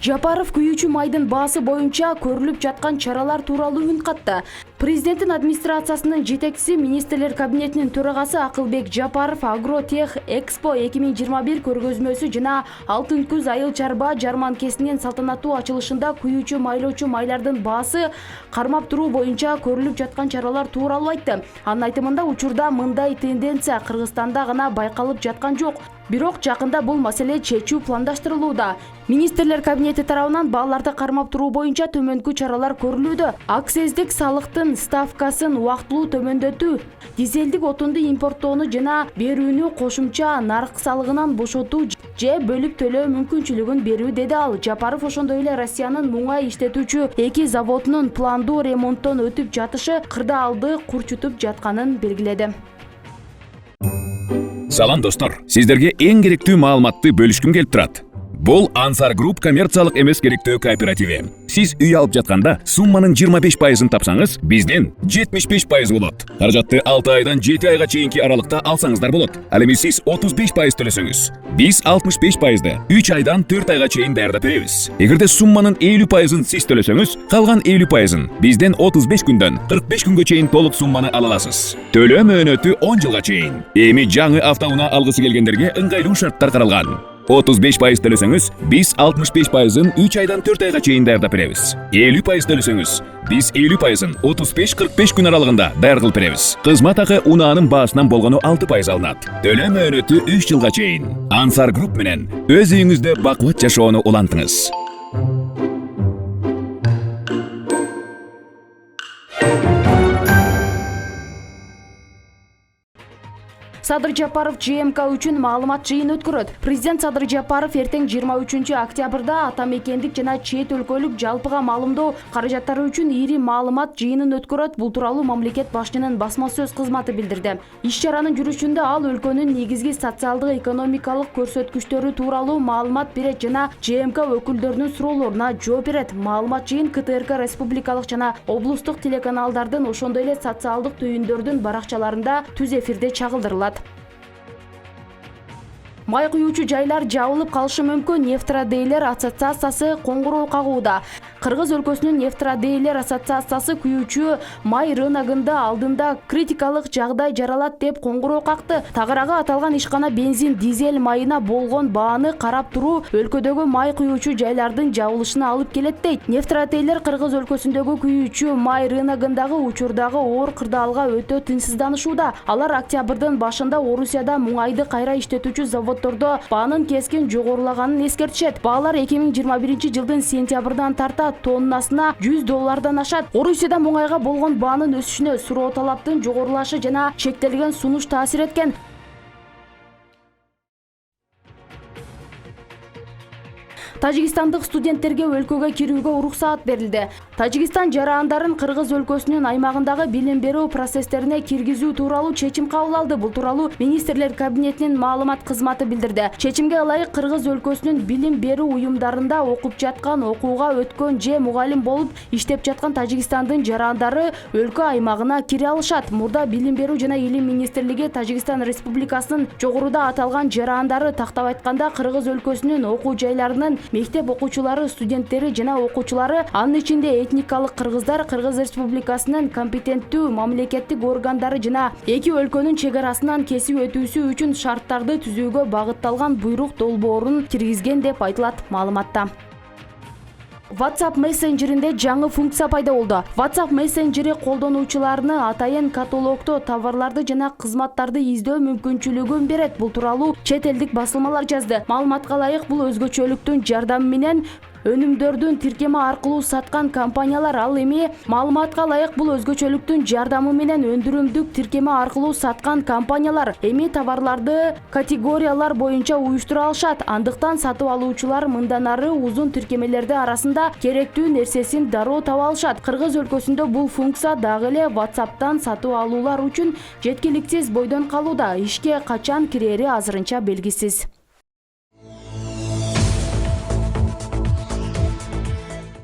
Жапаров күйүүчү майдын баасы боюнча көрүлүп жаткан чаралар тууралуу үн катты. Президенттин администрациясынын жетекчиси, министрлер кабинетинин төрагасы Акылбек Жапаров Агротех Экспо 2021 көргөзмөсү жана Алтын күз айыл чарба жарманкесинин салтанаттуу ачылышында күйүүчү майлоочу майлардын баасы кармап туруу боюнча көрүлүп жаткан чаралар тууралуу айтты. Анын айтымында учурда мындай тенденция Кыргызстанда гана байкалып жаткан жок. Бирок жакында бул маселе чечүү пландаштырылууда. Министрлер кабинети тарабынан бааларды кармап туруу боюнча төмөнкү чаралар көрүлүүдө. Акциздик салыктын ставкасын убактылуу төмөндөтүү, дизелдик отунду импорттоону жана берүүнү кошумча нарк салыгынан бошотуу же бөлүп төлөө мүмкүнчүлүгүн берүү, деди ал. Жапаров ошондой эле Россиянын муңай иштетүүчү 2 заводунун пландуу ремонттон өтүп жатышы кырдаалды курчутуп жатканын белгиледи. Салам достор, сиздерге эң керектүү маалыматты бөлүшкүм келип турат. Бул Ансар Групп коммерциялык эмес керектөө кооперативи. Сиз үй алып жатканда сумманын 25%-ын тапсаңыз, бизден 75% болот. Каражатты 6 айдан 7 айга чейинки аралыкта алсаңыздар болот. Ал эми сиз 35% төлөсөңүз, биз 65%ды 3 айдан 4 айга чейин даярдап беребиз. Эгерде сумманын 50%-ын сиз төлөсөңүз, калган 50%-ын бизден 35 күндөн 45 күнгө чейин толук сумманы ала аласыз. Төлөө мөөнөтү 10 жылга чейин. Эми жаңы автоунаа алгысы келгендерге ыңгайлуу шарттар каралган. 35% төлөсөңүз, биз 65%-ын 3 айдан 4 айга чейин даярдап беребиз. 50% төлөсөңүз, биз 50%-ын 35-45 күн аралыгында даяр кылып беребиз. Кызмат акы унаанын баасынан болгону 6% алынат. Төлөө мөөнөтү 3 жылга чейин. Ансар Групп менен өз үйүңүздө бакубат жашоону улантыңыз. Садыр Жапаров ЖМК үчүн маалымат жыйын өткөрөт. Президент Садыр Жапаров эртең 23 октябрда ата мекендик жана чет өлкөлүк жалпыга маалымдоо каражаттары үчүн ири маалымат жыйынын өткөрөт. Бул тууралуу мамлекет башчынын басма сөз кызматы билдирди. Иш-чаранын жүрүшүндө ал өлкөнүн негизги социалдык экономикалык көрсөткүчтөрү тууралуу маалымат берет жана ЖМК өкүлдөрүнүн суроолоруна жооп берет. Маалымат жыйын КТРК республикалык жана облустук телеканалдардын, ошондой эле социалдык түйүндөрдүн баракчаларында түз эфирде чагылдырылат. Май куюучу жайлар жабылып калышы мүмкүн. Нефтрадейлер ассоциациясы коңгуроо кагууда. Кыргыз өлкөсүнүн Нефтрадейлер ассоциациясы күйүүчү май рыногунда алдында критикалык жагдай жаралат деп коңгуроо какты. Тагыраагы аталган ишкана бензин, дизель майына болгон бааны карап туруу өлкөдөгү май куюучу жайлардын жабылышына алып келет дейт. Нефтрадейлер Кыргыз өлкөсүндөгү күйүүчү май рыногундагы учурдагы оор кырдаалга өтө тынчсызданышууда. Алар октябрдын башында Орусияда муңайды кайра иштетүүчү заводдордо баанын кескин жогорулаганын эскертишет. Баалар 2021 жылдын сентябрдан тарта тоннасына $100 ашат. Орусияда муңайга болгон баанын өсүшүнө суроо талаптын жогорулашы жана чектелген сунуш таасир эткен. Тажикстандык студенттерге өлкөгө кирүүгө уруксаат берилди. Тажикстан жарандарын Кыргыз өлкөсүнүн аймагындагы билим берүү процесстерине киргизүү тууралуу чечим кабыл алды. Бул тууралуу министрлер кабинетинин маалымат кызматы билдирди. Чечимге ылайык Кыргыз өлкөсүнүн билим берүү уюмдарында окуп жаткан, окууга өткөн же мугалим болуп иштеп жаткан Тажикстандын жарандары өлкө аймагына кире алышат. Мурда билим берүү жана илим министрлиги Тажикстан Республикасынын жогоруда аталган жарандары, тактап айтканда Кыргыз өлкөсүнүн окуу жайларынын мектеп окуучулары, студенттери жана окуучулары, анын ичинде этникалык кыргыздар, Кыргыз Республикасынын компетенттүү мамлекеттик органдары жана эки өлкөнүн чек арасынан кесип өтүүсү үчүн шарттарды түзүүгө багытталган буйрук долбоорун киргизген деп айтылат маалыматта. WhatsApp мессенджеринде жаңы функция пайда болду. WhatsApp мессенджери колдонуучуларына атайын каталогдо товарларды жана кызматтарды издөө мүмкүнчүлүгүн берет. Бул тууралуу чет элдик басылмалар жазды. Маалыматка ылайык, бул өзгөчөлүктүн жардамы менен өнүмдөрдүн тиркеме аркылуу саткан компаниялар, ал эми маалыматка ылайык, бул өзгөчөлүктүн жардамы менен өндүрүмдүк тиркеме аркылуу саткан компаниялар эми товарларды категориялар боюнча уюштура алышат. Андыктан сатып алуучулар мындан ары узун тиркемелерди арасында керектүү нерсесин дароо таба алышат. Кыргыз өлкөсүндө бул функция дагы эле WhatsApp'тан сатып алуулар үчүн жеткиликсиз бойдон калууда. Ишке качан кирери азырынча белгисиз.